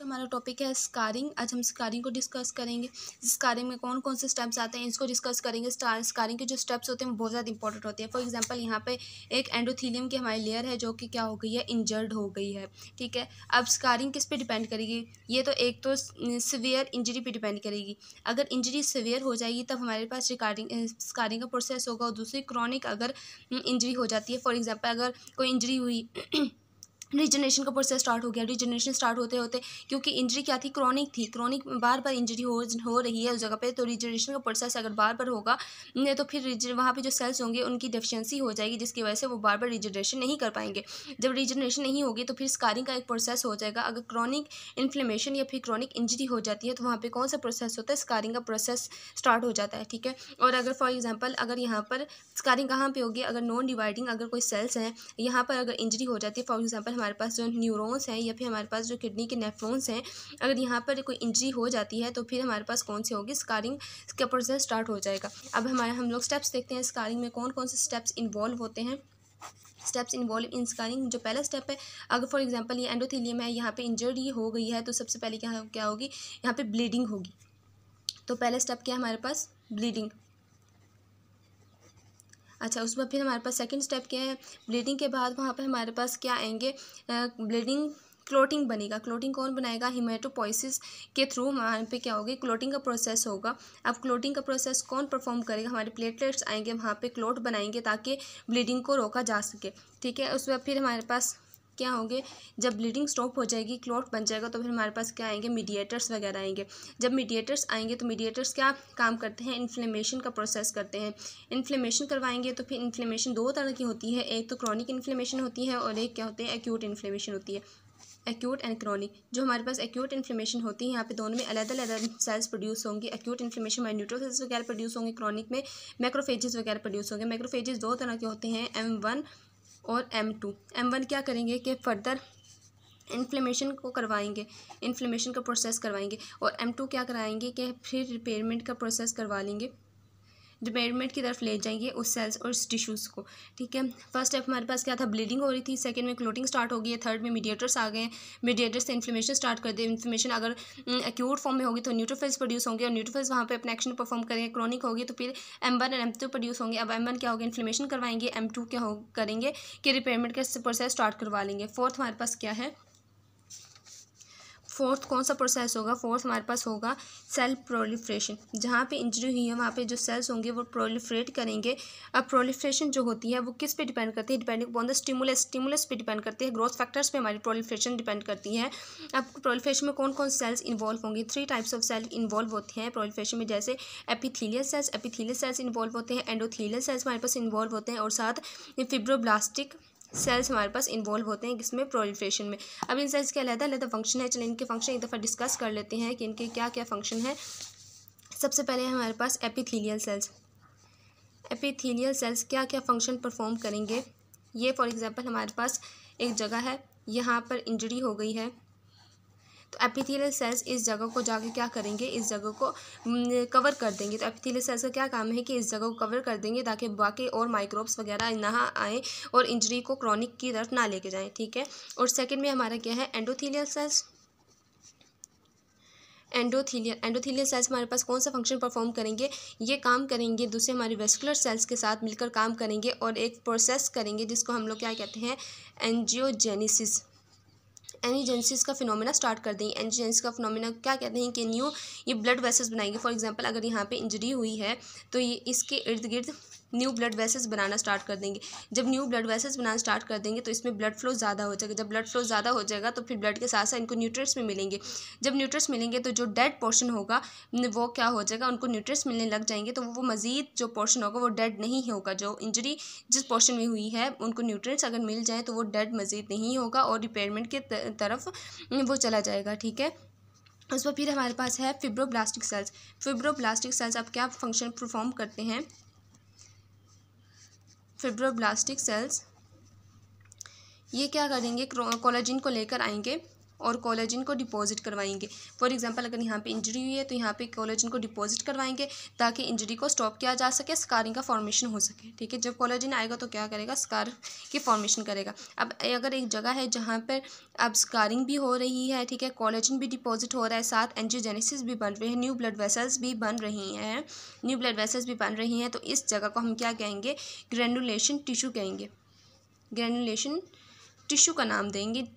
हमारा टॉपिक है स्कारिंग। आज हम स्कारिंग को डिस्कस करेंगे। स्कारिंग में कौन कौन से स्टेप्स आते हैं इसको डिस्कस करेंगे। स्कारिंग के जो स्टेप्स होते हैं वो बहुत ज़्यादा इंपॉर्टेंट होते हैं। फॉर एग्जांपल यहाँ पे एक एंडोथेलियम की हमारी लेयर है जो कि क्या हो गई है, इंजर्ड हो गई है। ठीक है, अब स्कारिंग किस पे डिपेंड करेगी, ये तो एक तो सीवियर इंजरी पे डिपेंड करेगी। अगर इंजरी सीवियर हो जाएगी तब हमारे पास स्कारिंग का प्रोसेस होगा। और दूसरी क्रॉनिक अगर इंजरी हो जाती है, फॉर एग्जाम्पल अगर कोई इंजरी हुई रीजनरेशन का प्रोसेस स्टार्ट हो गया, रीजनरेशन स्टार्ट होते होते क्योंकि इंजरी क्या थी, क्रॉनिक थी, क्रॉनिक बार बार इंजरी हो रही है उस जगह पे, तो रीजनरेशन का प्रोसेस अगर बार बार होगा तो फिर वहाँ पे जो सेल्स होंगे उनकी डेफिशिएंसी हो जाएगी, जिसकी वजह से वो बार बार रीजनरेशन नहीं कर पाएंगे। जब रीजनरेशन नहीं होगी तो फिर स्कारिंग का एक प्रोसेस हो जाएगा। अगर क्रॉनिक इन्फ्लेमेशन या फिर क्रॉनिक इंजरी हो जाती है तो वहाँ पर कौन सा प्रोसेस होता है, स्कारिंग का प्रोसेस स्टार्ट हो जाता है। ठीक है, और अगर फॉर एग्जाम्पल अगर यहाँ पर स्कारिंग कहाँ पर होगी, अगर नॉन डिवाइडिंग अगर कोई सेल्स हैं यहाँ पर अगर इंजरी हो जाती है, फॉर एग्जाम्पल हमारे पास जो न्यूरॉन्स हैं या फिर हमारे पास जो किडनी के नेफ्रॉन्स हैं, अगर यहाँ पर कोई इंजरी हो जाती है तो फिर हमारे पास कौन सी होगी, स्कारिंग का प्रोसेस स्टार्ट हो जाएगा। अब हम लोग स्टेप्स देखते हैं स्कारिंग में कौन कौन से स्टेप्स इन्वॉल्व होते हैं। स्टेप्स इन्वॉल्व इन स्कारिंग, जो पहला स्टेप है, अगर फॉर एग्जांपल ये एंडोथेलियम है, यहाँ पे इंजरी हो गई है तो सबसे पहले क्या होगी, यहाँ पे ब्लीडिंग होगी। तो पहला स्टेप क्या है हमारे पास, ब्लीडिंग। अच्छा, उसमें फिर हमारे पास सेकंड स्टेप क्या है, ब्लीडिंग के बाद वहाँ पे हमारे पास क्या आएंगे, ब्लीडिंग क्लोटिंग बनेगा। क्लोटिंग कौन बनाएगा, हीमेटोपोइसिस के थ्रू हमारे पे क्या होगी, क्लोटिंग का प्रोसेस होगा। अब क्लोटिंग का प्रोसेस कौन परफॉर्म करेगा, हमारे प्लेटलेट्स आएंगे वहाँ पे क्लोट बनाएंगे ताकि ब्लीडिंग को रोका जा सके। ठीक है, उसके बाद फिर हमारे पास क्या होंगे, जब ब्लीडिंग स्टॉप हो जाएगी, क्लॉट बन जाएगा, तो फिर हमारे पास क्या आएंगे, मीडिएटर्स वगैरह आएंगे। जब मीडिएटर्स आएंगे तो मीडिएटर्स क्या काम करते हैं, इन्फ्लेमेशन का प्रोसेस करते हैं। इन्फ्लेमेशन करवाएंगे तो फिर इन्फ्लेमेशन दो तरह की होती है, एक तो क्रॉनिक इन्फ्लेमेशन होती है और एक क्या होती है, एक्यूट इन्फ्लेमेशन होती है। एक्यूट एंड क्रॉनिक, जो हमारे पास एक्यूट इन्फ्लेमेशन होती है यहाँ पे दोनों में अलग अलग सेल्स प्रोड्यूस होंगे। एक्यूट इन्फ्लेमेशन में न्यूट्रोफिल्स वगैरह प्रोड्यूस होंगे, क्रॉनिक में मैक्रोफेजेस वगैरह प्रोड्यूस होंगे। मैक्रोफेजेस दो तरह के होते हैं, M1 और M2। M1 क्या करेंगे कि फर्दर इन्फ्लेमेशन को करवाएंगे, इन्फ्लेमेशन का प्रोसेस करवाएंगे, और M2 क्या कराएंगे कि फिर रिपेयरमेंट का प्रोसेस करवा लेंगे, रिपेयरमेंट की तरफ ले जाएंगे उस सेल्स और उस टिश्यूज़ को। ठीक है, फर्स्ट स्टेप हमारे पास क्या था, ब्लीडिंग हो रही थी, सेकंड में क्लोटिंग स्टार्ट हो गई है, थर्ड में मीडिएटर्स आ गए हैं, मीडिएटर्स से इन्फ्लेमेशन स्टार्ट कर दे। इन्फ्लेमेशन अगर एक्यूट फॉर्म में होगी तो न्यूट्रोफिल्स प्रोड्यूस होंगे और न्यूट्रोफिल्स वहाँ पे अपना एक्शन परफॉर्म करेंगे। क्रॉनिक होगी तो फिर M1 और M2 प्रोड्यूस होंगे। अब M1 क्या होगा, इन्फ्लेमेशन करवाएंगे, M2 क्या करेंगे कि रिपेयरमेंट का प्रोसेस स्टार्ट करवा लेंगे। फोर्थ हमारे पास क्या है, फोर्थ कौन सा प्रोसेस होगा, फोर्थ हमारे पास होगा सेल प्रोलिफ्रेशन। जहाँ पे इंजरी हुई है वहाँ पे जो सेल्स होंगे वो प्रोलिफ्रेट करेंगे। अब प्रोलिफ्रेशन जो होती है वो किस पे डिपेंड करती है, डिपेंडिंग अपॉन द स्टिमुलस पे डिपेंड करती है, ग्रोथ फैक्टर्स पे हमारी प्रोलिफ्रेशन डिपेंड करती है। अब प्रोलिफ्रेशन में कौन कौन सेल्स इन्वॉल्व होंगे, 3 टाइप्स ऑफ सेल इन्वॉल्व होते हैं प्रोलिफ्रेशन में, जैसे एपिथेलियल सेल्स इन्वॉल्व होते हैं, एंडोथेलियल सेल्स हमारे पास इन्वॉल्व होते हैं, और साथ फिब्रोब्लास्टिक सेल्स हमारे पास इन्वॉल्व होते हैं किसमें, प्रोलिफ्रेशन में। अब इन सेल्स के अलग अलग फंक्शन है, चलिए इनके फंक्शन एक दफ़ा डिस्कस कर लेते हैं कि इनके क्या क्या फंक्शन है। सबसे पहले हमारे पास एपिथेलियल सेल्स। एपिथेलियल सेल्स क्या क्या फंक्शन परफॉर्म करेंगे, ये फॉर एग्जांपल हमारे पास एक जगह है, यहाँ पर इंजरी हो गई है, तो एपिथेलियल सेल्स इस जगह को जाके क्या करेंगे, इस जगह को कवर कर देंगे। तो एपिथेलियल सेल्स का क्या काम है कि इस जगह को कवर कर देंगे ताकि बाकी और माइक्रोब्स वगैरह ना आए और इंजरी को क्रॉनिक की तरफ ना लेके जाएं। ठीक है, और सेकंड में हमारा क्या है, एंडोथेलियल सेल्स। एंडोथेलियल सेल्स हमारे पास कौन सा फंक्शन परफॉर्म करेंगे, ये काम करेंगे दूसरे हमारे वेस्कुलर सेल्स के साथ मिलकर काम करेंगे और एक प्रोसेस करेंगे जिसको हम लोग क्या कहते हैं, एंजियोजेनेसिस। एंजियोजेनेसिस का फिनोमेना स्टार्ट कर देंगे। एंजियोजेनेसिस का फिनोमेना क्या कहते हैं कि ये ब्लड वेसल्स बनाएंगे। फॉर एग्जांपल अगर यहाँ पे इंजरी हुई है तो ये इसके इर्द गिर्द न्यू ब्लड वेसल्स बनाना स्टार्ट कर देंगे। जब न्यू ब्लड वेसल्स बनाना स्टार्ट कर देंगे तो इसमें ब्लड फ्लो ज़्यादा हो जाएगा। जब ब्लड फ्लो ज़्यादा हो जाएगा तो फिर ब्लड के साथ साथ इनको न्यूट्रिएंट्स भी मिलेंगे। जब न्यूट्रिएंट्स मिलेंगे तो जो डेड पोर्शन होगा वो क्या हो जाएगा, उनको न्यूट्रिएंट्स मिलने लग जाएंगे तो वो मज़ीद जो पोर्शन होगा वो डेड नहीं होगा। जो इंजरी जिस पोर्शन में हुई है उनको न्यूट्रिएंट्स अगर मिल जाए तो वो डेड मज़ीद नहीं होगा और रिपेयरमेंट की तरफ वो चला जाएगा। ठीक है, उस पर फिर हमारे पास है फिब्रोब्लास्टिक सेल्स। फिब्रोब्लास्टिक सेल्स अब क्या फंक्शन परफॉर्म करते हैं, फिब्रोब्लास्टिक सेल्स ये क्या करेंगे, कोलेजन को लेकर आएंगे और कोलेजन को डिपॉजिट करवाएंगे। फॉर एग्जांपल अगर यहाँ पे इंजरी हुई है तो यहाँ पे कोलेजन को डिपॉजिट करवाएंगे ताकि इंजरी को स्टॉप किया जा सके, स्कारिंग का फॉर्मेशन हो सके। ठीक है, जब कोलेजन आएगा तो क्या करेगा, स्कार की फॉर्मेशन करेगा। अब अगर एक जगह है जहाँ पर अब स्कारिंग भी हो रही है, ठीक है, कोलेजन भी डिपॉजिट हो रहा है, साथ एंजियोजेनेसिस भी बन रही है, न्यू ब्लड वेसल्स भी बन रही हैं, न्यू ब्लड वेसल्स भी बन रही हैं, तो इस जगह को हम क्या कहेंगे, ग्रेनुलेशन टिश्यू कहेंगे। ग्रेनुलेशन टिश्यू का नाम देंगे।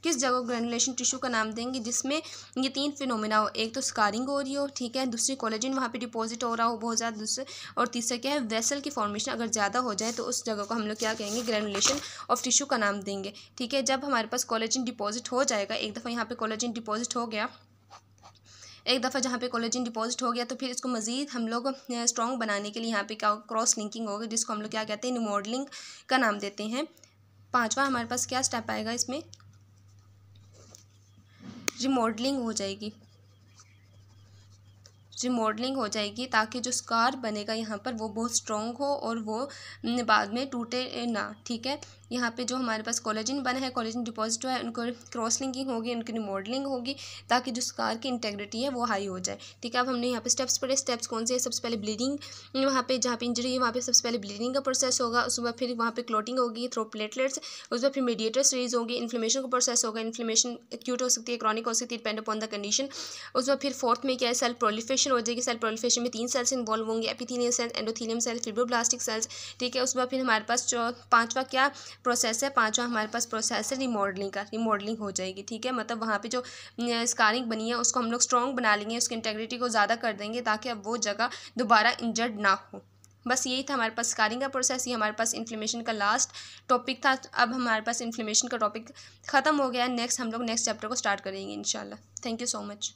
किस जगह ग्रेनुलेशन टिश्यू का नाम देंगे, जिसमें ये तीन फिनोमेना हो, एक तो स्कारिंग हो रही हो, ठीक है, दूसरी कोलेजन वहाँ पे डिपॉजिट हो रहा हो बहुत ज़्यादा, दूसरे और तीसरा क्या है, वेसल की फॉर्मेशन अगर ज़्यादा हो जाए तो उस जगह को हम लोग क्या कहेंगे, ग्रेनुलेशन ऑफ टिश्यू का नाम देंगे। ठीक है, जब हमारे पास कोलेजन डिपॉजिट हो जाएगा, एक दफ़ा यहाँ पर कोलेजन डिपॉजिट हो गया, एक दफ़ा जहाँ पे कोलेजन डिपॉजिट हो गया, तो फिर इसको मज़ीद हम लोग स्ट्रॉन्ग बनाने के लिए यहाँ पे क्या क्रॉस लिंकिंग होगी, जिसको हम लोग क्या कहते हैं, रिमॉडलिंग का नाम देते हैं। पांचवा हमारे पास क्या स्टेप आएगा, इसमें रिमॉडलिंग हो जाएगी। रिमॉडलिंग हो जाएगी ताकि जो स्कार बनेगा यहाँ पर वो बहुत स्ट्रॉन्ग हो और वो बाद में टूटे ना। ठीक है, यहाँ पे जो हमारे पास कोलेजन बना है, कोलेजन डिपॉजिट हुआ है, उनको क्रॉस लिंकिंग होगी, उनकी रिमॉडलिंग होगी ताकि जो स्कार की इंटेग्रिटी है वो हाई हो जाए। ठीक है, अब हमने यहाँ पे स्टेप्स पढ़े। स्टेप्स कौन से हैं, सबसे पहले ब्लीडिंग, वहाँ पे जहाँ पे इंजरी है वहाँ पे सबसे पहले ब्लीडिंग का प्रोसेस होगा, उसके बाद फिर वहाँ पे क्लोटिंग होगी थ्रू प्लेटलेट्स, उसके बाद फिर मीडिएटर्स रिलीज होंगे, इन्फ्लेमेशन का प्रोसेस होगा, इन्फ्लेमेशन एक्यूट हो सकती है, क्रॉनिक हो सकती है, डिपेंड अपॉन द कंडीशन। उसके बाद फिर फोर्थ में क्या है, सेल प्रोलिफरेशन हो जाएगी। सेल प्रोलिफरेशन में 3 सेल्स इन्वॉल्व होंगे, epithelial cells, endothelium cell, fibroblastic cells. ठीक है, उसके बाद फिर हमारे पास जो पांचवा क्या प्रोसेस है, पांचवा हमारे पास प्रोसेस है रिमॉडलिंग का, रिमॉडलिंग हो जाएगी। ठीक है, मतलब वहाँ पे जो स्कारिंग बनी है उसको हम लोग स्ट्रॉन्ग बना लेंगे, उसकी इंटेग्रिटी को ज़्यादा कर देंगे ताकि अब वो जगह दोबारा इंजर्ड ना हो। बस यही था हमारे पास स्कारिंग का प्रोसेस, ये हमारे पास इन्फ्लेमेशन का लास्ट टॉपिक था। अब हमारे पास इन्फ्लेमेशन का टॉपिक ख़त्म हो गया है। नेक्स्ट हम लोग नेक्स्ट चैप्टर को स्टार्ट करेंगे इंशाल्लाह। Thank you so much.